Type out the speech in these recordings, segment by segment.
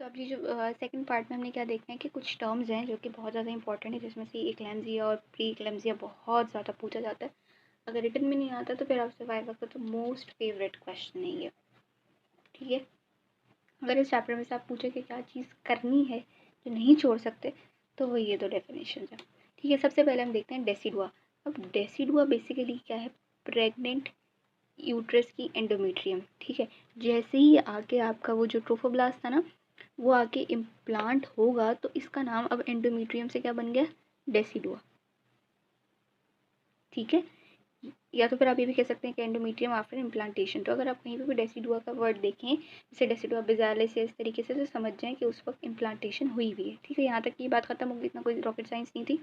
तो अब ये जो सेकंड पार्ट में हमने क्या देखना है कि कुछ टर्म्स हैं जो कि बहुत ज़्यादा इंपॉर्टेंट है, जिसमें से एक्लैम्सिया और प्री एक्लैम्सिया बहुत ज़्यादा पूछा जाता है। अगर रिटन में नहीं आता तो फिर आपसे वाइवा का तो मोस्ट फेवरेट क्वेश्चन है ये, ठीक है। अगर इस चैप्टर में से आप पूछे कि क्या चीज़ करनी है जो नहीं छोड़ सकते, तो वो ये दो डेफिनेशन है, ठीक है। सबसे पहले हम देखते हैं डेसिडुआ। अब डेसिडुआ बेसिकली क्या है, प्रेग्नेंट यूट्रस की एंडोमेट्रियम, ठीक है। जैसे ही आके आपका वो जो ट्रोफोब्लास्ट था ना, वो आके इम्प्लांट होगा तो इसका नाम अब एंडोमेट्रियम से क्या बन गया, डेसिडुआ, ठीक है। या तो फिर आप ये भी कह सकते हैं कि एंडोमेट्रियम आफ्टर इम्प्लांटेशन। तो अगर आप कहीं पे भी डेसिडुआ का वर्ड देखें, जैसे डेसिडुआ बिजालिस या इस तरीके से, तो समझ जाएं कि उस वक्त इम्प्लांटेशन हुई हुई है, ठीक है। यहाँ तक की बात खत्म हो गई, इतना कोई रॉकेट साइंस नहीं थी।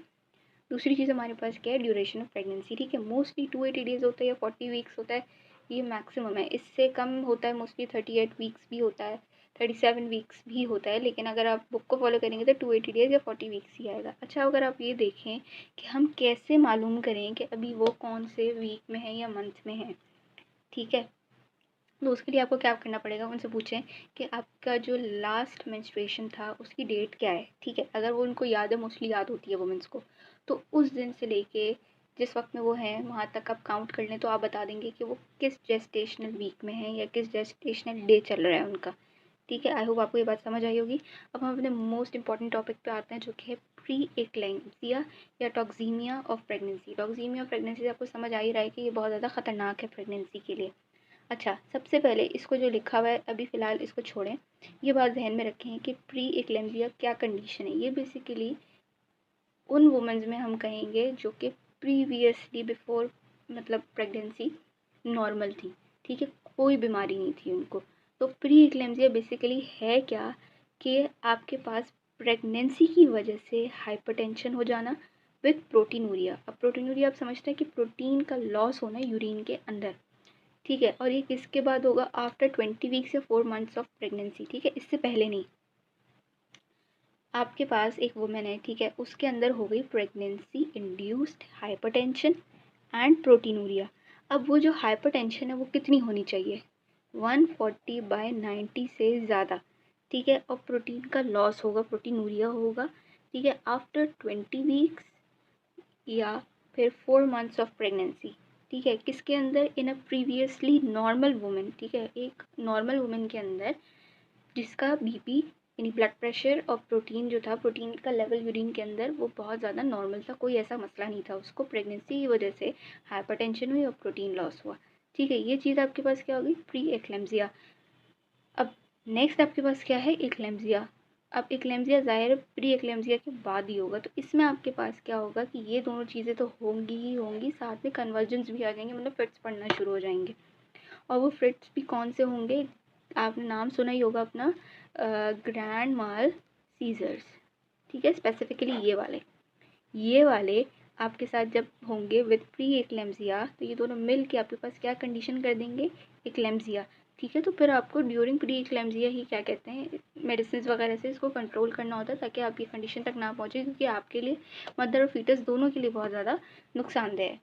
दूसरी चीज़ हमारे पास क्या है, ड्यूरेशन ऑफ प्रेगनेंसी, ठीक है। मोस्टली 280 डेज होता है या 40 वीक्स होता है, ये मैक्सिमम है। इससे कम होता है मोस्टली 38 वीक्स भी होता है, 37 वीक्स भी होता है, लेकिन अगर आप बुक को फॉलो करेंगे तो 280 डेज या 40 वीक्स ही आएगा। अच्छा, अगर आप ये देखें कि हम कैसे मालूम करें कि अभी वो कौन से वीक में है या मंथ में है, ठीक है। तो उसके लिए आपको क्या करना पड़ेगा, उनसे पूछें कि आपका जो लास्ट मेंस्ट्रुएशन था उसकी डेट क्या है, ठीक है। अगर वो उनको याद है, मोस्टली याद होती है वुमेंस को, तो उस दिन से लेके जिस वक्त में वो हैं वहाँ तक आप काउंट कर लें, तो आप बता देंगे कि वो किस जेस्टेशनल वीक में है या किस जेस्टेशनल डे चल रहा है उनका, ठीक है। आई होप आपको ये बात समझ आई होगी। अब हम अपने मोस्ट इंपॉर्टेंट टॉपिक पे आते हैं, जो कि है प्री एक्लैम्सिया या toxaemia of pregnancy. Toxaemia of pregnancy आपको समझ आ ही रहा है कि ये बहुत ज़्यादा खतरनाक है प्रेगनेंसी के लिए। अच्छा, सबसे पहले इसको जो लिखा हुआ है अभी फ़िलहाल इसको छोड़ें, ये बात ध्यान में रखें कि प्री एक्लैम्सिया क्या कंडीशन है। ये बेसिकली उन वुमेन्स में हम कहेंगे जो कि प्रीवियसली बिफोर मतलब प्रेगनेंसी नॉर्मल थी, ठीक है, कोई बीमारी नहीं थी उनको। तो प्री एक्लैम्सिया बेसिकली है क्या, कि आपके पास प्रेगनेंसी की वजह से हाइपरटेंशन हो जाना विथ प्रोटीनूरिया। अब प्रोटीनूरिया आप समझते हैं कि प्रोटीन का लॉस होना यूरिन के अंदर, ठीक है। और ये किसके बाद होगा, आफ्टर 20 वीक्स या 4 मंथ्स ऑफ प्रेगनेंसी, ठीक है, इससे पहले नहीं। आपके पास एक वुमेन है, ठीक है, उसके अंदर हो गई pregnancy induced hypertension and proteinuria. अब वो जो हाइपरटेंशन है वो कितनी होनी चाहिए, 140/90 से ज़्यादा, ठीक है। और प्रोटीन का लॉस होगा, प्रोटीनूरिया होगा, ठीक है, आफ्टर 20 वीक्स या फिर 4 मंथ्स ऑफ प्रेगनेंसी, ठीक है। किसके अंदर, इन अ प्रीवियसली नॉर्मल वुमेन, ठीक है, एक नॉर्मल वुमेन के अंदर जिसका बीपी यानी ब्लड प्रेशर और प्रोटीन जो था, प्रोटीन का लेवल यूरिन के अंदर वो बहुत ज़्यादा नॉर्मल था, कोई ऐसा मसला नहीं था उसको। प्रेगनेंसी की वजह से हाइपरटेंशन हुई और प्रोटीन लॉस हुआ, ठीक है। ये चीज़ आपके पास क्या होगी, प्री एक्लैम्सिया। अब नेक्स्ट आपके पास क्या है, एक्लैम्सिया। अब एक्लैम्सिया ज़ाहिर प्री एक्लैम्सिया के बाद ही होगा, तो इसमें आपके पास क्या होगा कि ये दोनों चीज़ें तो होंगी ही होंगी, साथ में कन्वर्जेंस भी आ जाएंगे, मतलब फिट्स पड़ना शुरू हो जाएंगे। और वो फिट्स भी कौन से होंगे, आपने नाम सुना ही होगा अपना, ग्रैंड माल सीजर्स, ठीक है। स्पेसिफिकली ये वाले आपके साथ जब होंगे विद प्री एक्लैम्सिया, तो ये दोनों मिल के आपके पास क्या कंडीशन कर देंगे, एक्लैम्सिया, ठीक है। तो फिर आपको ड्यूरिंग प्री एक्लैम्सिया ही क्या कहते हैं, मेडिसिन वगैरह से इसको कंट्रोल करना होता है, ताकि आपकी कंडीशन तक ना पहुँचे, क्योंकि आपके लिए मदर और फीटस दोनों के लिए बहुत ज़्यादा नुकसानदेह है।